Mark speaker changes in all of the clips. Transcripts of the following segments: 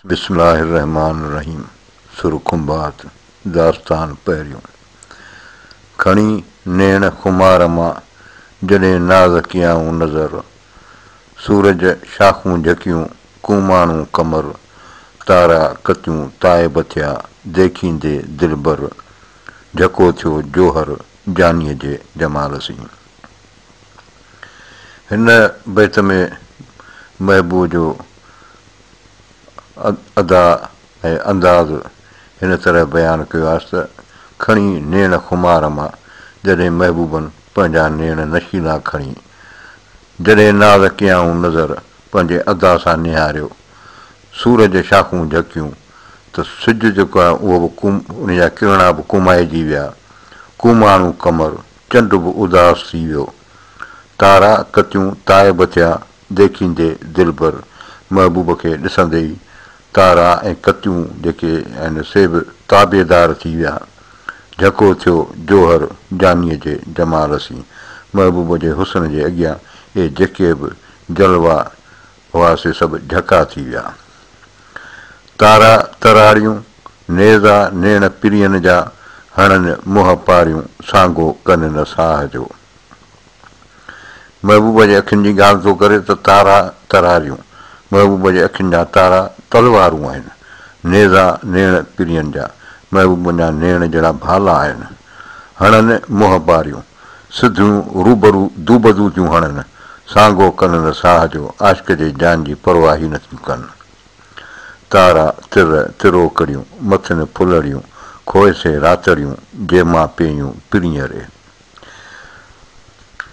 Speaker 1: बिस्मिल्लाहिर्रहमानिर्रहीम। सुरखुंबात दास्तान पहिरियों। खणी नेण खुमार मां जॾहिं नाज़ कयाऊं नज़र, सूरज शाखूं झकियूं कूमाणूं कमर, तारा कतियूं ताइब थिया देखींदे दिलबर, झको थियो जोहर जानीअ जे जमाल सी। हिन बैत में महबूब जो अदा ऐं अंदाज़ हिन तरह बयानु कयो आहे त खणी नेण खुमार मां जॾहिं महबूबनि पंहिंजा नेण नशीला खणी, जॾहिं नाज़ कयाऊं नज़र पंहिंजे अदा सां निहारियो, सूरज शाखूं झकियूं त सिज जेको आहे उहो बि उन जा किरणा बि कुमाइजी विया, कूमाणूं कमर चंड बि उदास थी वियो, तारा कतियूं ताइब थिया देखींदे दिलबर, महबूब खे ॾिसंदे ई तारा ऐं कतियूं जेके आहिनि से बि ताबेदार थी विया, झको थियो जोहर जानीअ जे जमाल सी। महबूब जे हुस्न जे अॻियां इहे जेके बि जलवा हुआ से सभु झका थी विया। तारा तराड़ियूं नेज़ा नेण पिरियनि जा हणनि मुंहं पारियूं, साॻो कनि न साह जो। महबूब जे अखियुनि जी ॻाल्हि थो करे त तारा तरारियूं, महबूब जे अखियुनि जा तारा तलवारूं आहिनि, नेज़ा नेण पिरियनि जा, महबूब जा नेण जहिड़ा भाला आहिनि, हणनि मुंहं पारियूं, सिधियूं रूबरू दूबदू थियूं हणनि, साॻो कनि न साह जो, आशिक जे जान जी परवाह ई नथियूं कनि। तारा तिर तिरोकड़ियूं मथनि फुलड़ियूं, खोए से रातड़ियूं जंहिंमां पियूं पिरीअरे।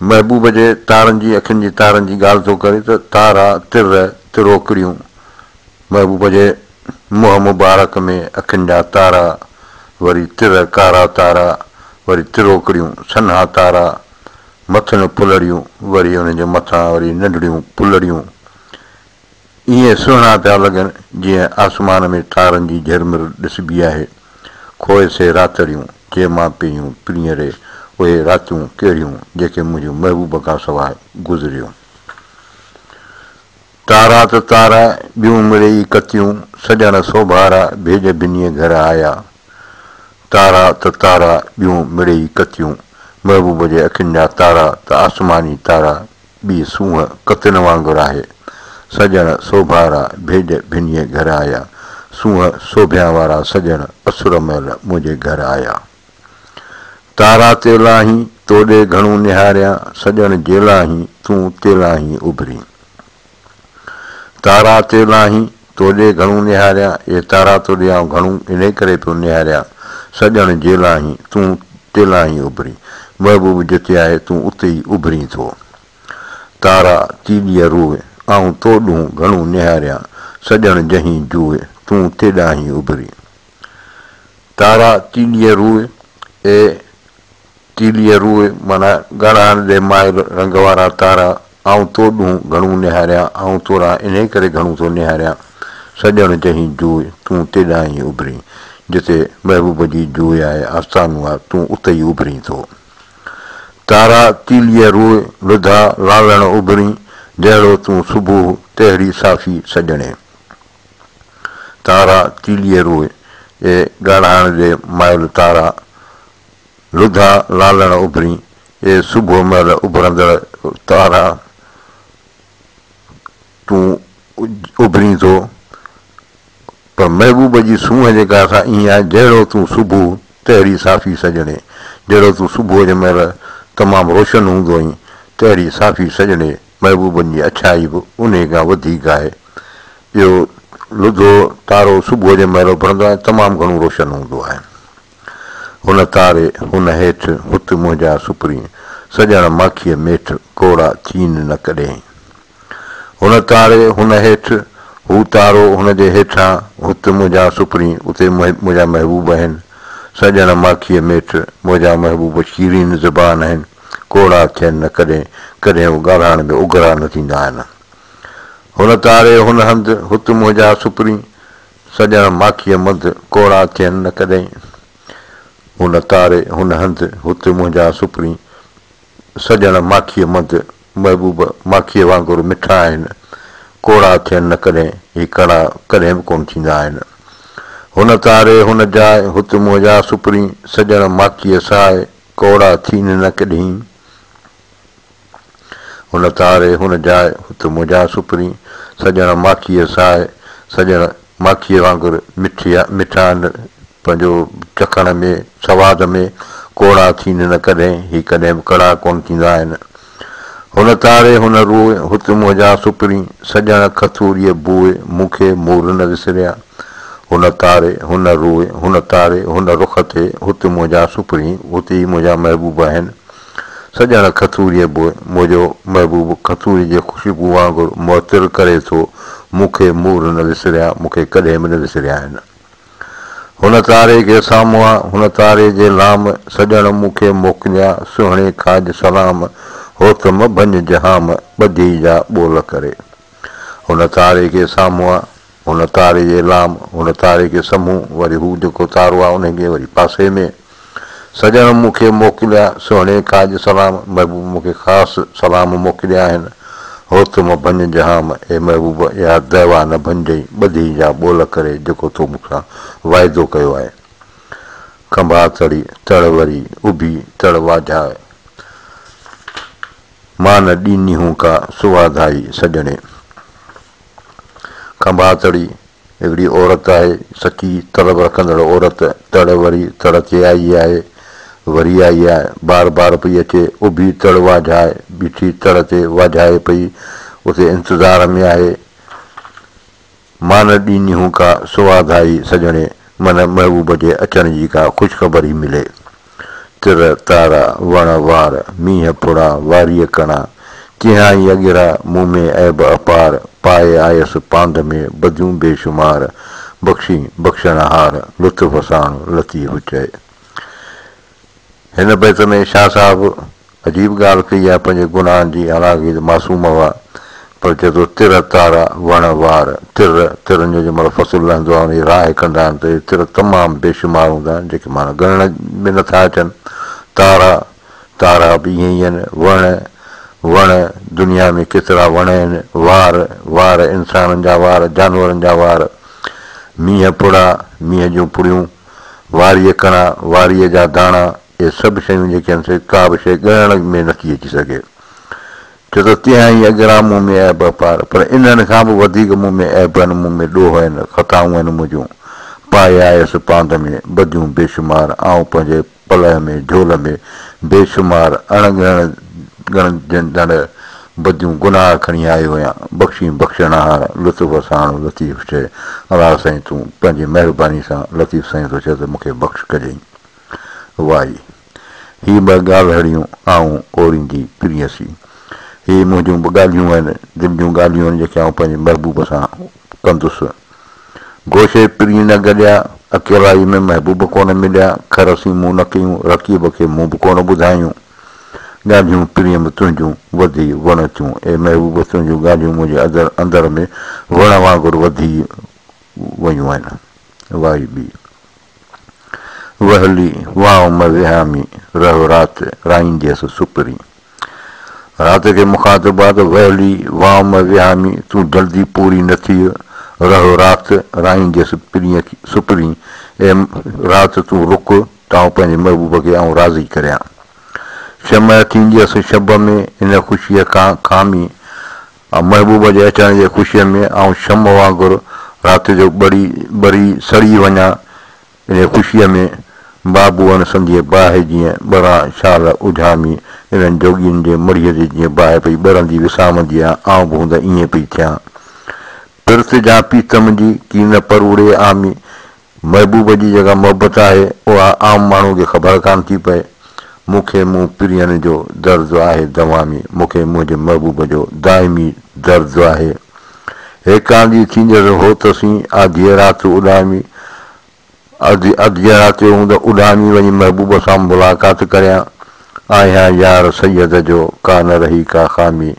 Speaker 1: महबूब जे तारनि जी अखियुनि जी तारनि जी ॻाल्हि थो करे त तारा तिर तिरोकड़ियूं, महबूब जे मुंहं मुबारक में अखियुनि जा तारा, वरी तिर कारा तारा, वरी तिरोकड़ियूं सन्हा तारा, मथनि फुलड़ियूं, वरी उनजे मथां वरी नंढड़ियूं फुलड़ियूं, ईअं सुहिणा पिया लॻनि जीअं आसमान में तारनि जी झिरमिर ॾिसबी आहे। खोए से रातड़ियूं जंहिंमां पियूं पिरीअरे, उहे रातियूं कहिड़ियूं जेके मुंहिंजे महबूब खां सवाइ गुज़रियूं। तारा त तारा ॿियूं मिड़ेई कतियूं, सॼण सोभारा भेज भिनीअ घर आया। तारा त तारा ॿियूं मिड़ेई कतियूं, महबूब जे अखियुनि जा तारा त आसमानी तारा ॿी सूंहं कतिन वांगुरु आहे। सॼण सोभारा भेज भिनीअ घर आया, सूंहं सोभिया वारा सॼण असुर महिल मुंहिंजे घर आया। तारा ते लाहीं तोॾे घणूं निहारियां, सॼण जे लाहीं तूं ते लाहीं उभरी। तारा ते लाहीं तोॾे घणूं निहारियां, इहे तारा तोॾे आउं घणूं इन करे पियो निहारियां, सॼण जे लाहीं तूं ते लाहीं उभरी, महबूब जिते आहे तूं उते ई उभरी थो। तारा तीॾीअ रूए आउं तोॾूं घणूं निहारियां, सॼण जहीं जूए तूं ते ॾाहीं उभरी। तारा तीॾीअ रूए, ए तीॾीअ रूए माना ॻाढ़ाण जे माइल रंग वारा तारा, आउं तोॾूं घणूं निहारियां, आउं तोॾां इन करे घणूं थो निहारियां, सॼण जहीं जूए तूं ते ॾाहीं उभरी, जिते महबूब जी जूए आहे आस्थानूं आहे तूं उते ई उभरी थो। तारा तीलीअ रूए लुधा लालण उभरी, जहिड़ो तूं सुबुह तहिड़ी साफ़ी सॼणे। तारा तीलीअ रूए, ए ॻाढ़ाण जे माइल तारा, लुधा लालण उभरी, ए सुबुह महिल उभरंदड़ तारा तूं उभरी थो। पर महबूब जी सूंहं जेका असां ईअं आहे, जहिड़ो तूं सुबुह तहिड़ी साफ़ी सॼणे, जहिड़ो तूं सुबुह जे महिल तमामु रोशन हूंदो आहीं, तहिड़ी साफ़ी सॼणे, महबूबनि जी अछाई बि उन खां वधीक आहे। ॿियो लुधो तारो सुबुह जे महिल उभरंदो आहे, तमामु घणो रोशन हूंदो आहे। हुन तारे हुन हेठि हुत मुंहिंजा सुपरी, सॼण माखीअ मेठि कोड़ा थीन न कॾहिं। हुन तारे हुन हेठि हू तारो हुनजे हेठां हुत मुंहिंजा सुपरी, उते मुंहिंजा महबूब आहिनि, सॼण माखीअ मेठि मुंहिंजा महबूब शीरीन ज़बान आहिनि, कोड़ा थियनि न कॾहिं, कॾहिं हू ॻाल्हाइण में उघरा न थींदा आहिनि। हुन तारे हुन हंधि हुत मुंहिंजा सुपरी, सॼण माखीअ मंधि कोड़ा थियनि न कॾहिं। हुन तारे हुन हंधि हुत मुंहिंजा सुपरी, सॼण माखीअ मंधि महबूब माखीअ वांगुरु मिठा आहिनि, कोड़ा थियनि न कॾहिं ही कड़ा कॾहिं बि कोन थींदा आहिनि। हुन तारे हुन जाइ हुत मोजा सुपरी सजण माखीअ साए कोड़ा थीनि न कॾहिं। हुन तारे हुन जाइ हुत मोजा सुपरी सजण माखीअ साए सजण माखीअ वांगुरु मिठा पंहिंजो चखण में सवाद में कोड़ा थीनि न कॾहिं ही कॾहिं बि कड़ा कोन थींदा आहिनि। हुन तारे हुन रूए हुत मोजा सुपरी सजण खथूरीअ बूए मूंखे मूर न विसरिया। हुन तारे हुन रूए हुन तारे हुन रुख ते हुत मोजा सुपरी हुते ई मुंहिंजा महबूब आहिनि। सजण खथूरीअ बूए मुंहिंजो महबूब खथूरी जे ख़ुशबू वांगुरु मुअतिर करे थो मूंखे मूर न विसरिया मूंखे कॾहिं बि न विसरिया आहिनि। हुन तारे खे साम्हूं हुन तारे जे लाम सजण मूंखे मोकिलिया सुहिणे खाज सलाम होतम भंज जहाम ॿधी जा ॿोल करे। हुन तारे खे साम्हूं हुन तारे जे लाम हुन तारे खे साम्हूं वरी हू जेको तारो आहे उनखे वरी पासे में सजण मूंखे मोकिलिया सुहिणे खाज सलाम महबूब मूंखे ख़ासि सलाम मोकिलिया आहिनि। होतम भंज जहाम ए महबूब इहा दवा न भंजई ॿधी जा ॿोल करे जेको तो मूंसां वाइदो कयो आहे। खंभा तड़ी तड़ वरी उभी तड़ वाझाए मां न ॾींदी हूं का सुवाधाई सजणे। खंभा तड़ी हिकिड़ी औरत आहे सची तलब रखंदड़ औरत तड़ वरी तड़ ते आई आहे वरी आई आहे बार बार पई अचे उभी तड़ वाझाए बीठी तड़ ते वाझाए पई उते इंतज़ार में आहे। मां न ॾींदी हूं का सुवाधाई सजणे मन महबूब जे अचण जी का ख़ुशख़बरी मिले। तिर तारा वण वार मींहं पुड़ा वारीअ कणा तिहां ई अॻिरा मूं में ऐब अपार पाए आयसि पांध में बदियूं बेशुमार बख़्शी बख़्शणहार लुत्फ़ साण लतीफ़ चए। हिन बैत में शाह साहिबु अजीब ॻाल्हि कई आहे पंहिंजे गुनाहनि जी हालांकि मासूम हुआ पर चए थो तिर तारा वण वार तिरनि जो जंहिंमहिल फ़सुलु लहंदो आहे उनजी राह कंदा आहिनि त इहे तिर तमामु बेशुमार हूंदा आहिनि जेके माना ॻणण में नथा अचनि। तारा बि ईअं ई आहिनि वण दुनिया में केतिरा वण आहिनि वार इंसाननि जा वार जानवरनि जा वार मींहं पुड़ा मींहं जूं पुड़ियूं वारीअ कणा वारीअ जा दाणा इहे सभु शयूं जेके आहिनि से का बि शइ ॻणण में नथी अची सघे। छो त तिहां ई अॻिरा मूं में ऐब अपार पर इन्हनि खां बि वधीक मूं में ऐब आहिनि मूं में ॾोह आहिनि ख़ताऊं आहिनि मुंहिंजूं पाए आयसि पांध में बदियूं बेशुमार ऐं पंहिंजे पलह में झोल में बेशुमार अणॻण बदियूं गुनाह खणी आयो आहियां बख़्शी बख़्शणहार लुत्फ़ साण लतीफ़ चए। अलाह साईं तूं पंहिंजी महिरबानी सां लतीफ़ साईं थो चए त मूंखे बख़्श कजांइ। वाई ही ॿ ॻाल्हिड़ियूं आऊं ओरींदी प्रियसी ही मुंहिंजूं ॿ ॻाल्हियूं आहिनि दिलि जूं ॻाल्हियूं आहिनि जेके आउं पंहिंजे महबूब सां कंदुसि। गोशे प्रिय न गॾिया अकेलाई में महबूब कोन मिलिया खरसी मूं न कयूं रक़ीब खे मूं बि कोन ॿुधायूं ॻाल्हियूं प्रिय में तुंहिंजूं वधी वण थियूं ए महबूब तुंहिंजूं ॻाल्हियूं मुंहिंजे अंदर में वण वांगुरु वधी वियूं आहिनि। वाई बि वहली वाह म विहामी रहो राति राईंदसि सुपरी। राति खे मुखातिब आहे त वहली वाह म विहामी तूं जल्दी पूरी न थी रहो राति राईंदसि प्रिय सुपरी ए राति तूं रुक त आउं पंहिंजे महबूब खे आउं राज़ी करियां। शमय थींदसि शब में इन ख़ुशीअ खां खामी महबूब जे अचण जे ख़ुशीअ में आउं शम वांगुरु राति जो ॿरी सड़ी वञा इन ख़ुशीअ में बाबूअनि संधीअ बाहि जीअं ॿरां शाल उझामी इन्हनि जोगियुनि जे मड़ीअ ते जीअं बाहि पई ॿरंदी विसामंदी आहे आउं बि हूंदा ईअं पई थियां। पिर्त जा पीतम जी कीन परूड़े आमी महबूब जी जेका मोहबत आहे उहा आम माण्हू खे ख़बर कान थी पए। मूंखे मूं प्रियनि जो दर्द आहे दवामी मूंखे मुंहिंजे महबूब जो दाइमी दर्द आहे। हेकांदी थींदड़ हो तसीं आधी राति उॾामी अधु राति जो हूंदो उॾामी वञी महबूब सां मुलाक़ात करियां। आहियां यार सैयद जो का न रही का ख़ामी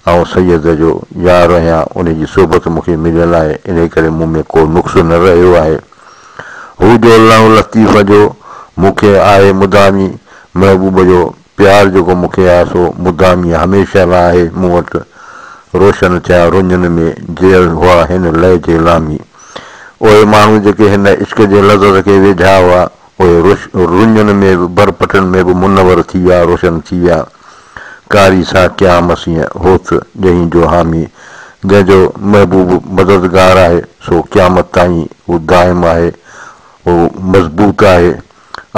Speaker 1: ऐं सैयद जो यार आहियां उनजी सोबत मूंखे मिलियल आहे इन करे मूं में को नुक़्स न रहियो आहे। हू जो लतीफ़ जो मूंखे आहे मुदामी महबूब जो प्यार जेको मूंखे आहे सो मुदामी हमेशह लाइ आहे मूं वटि रोशन थिया रुञनि में जेल हुआ हिन लय जे लामी उहे माण्हू जेके हिन इश्क जे लज़त खे वेझा हुआ उहे रुञनि में बि बरपटनि में बि मुनवर थी विया रोशन थी विया कारी सा क्या मसीह होथ जहीं जो हामी जंहिंजो महबूब मददगार आहे सो क़यामत ताईं उहो दाइम आहे उहो मज़बूत आहे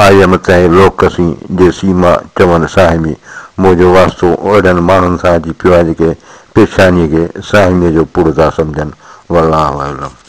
Speaker 1: आयम तंहिं लोकसी जे सीमा चवनि साहिमी मुंहिंजो वास्तो अहिड़नि माण्हुनि सां अची पियो आहे जेके पेशानीअ खे साहिमीअ जो पुर था सम्झनि वल्लाहु आलम।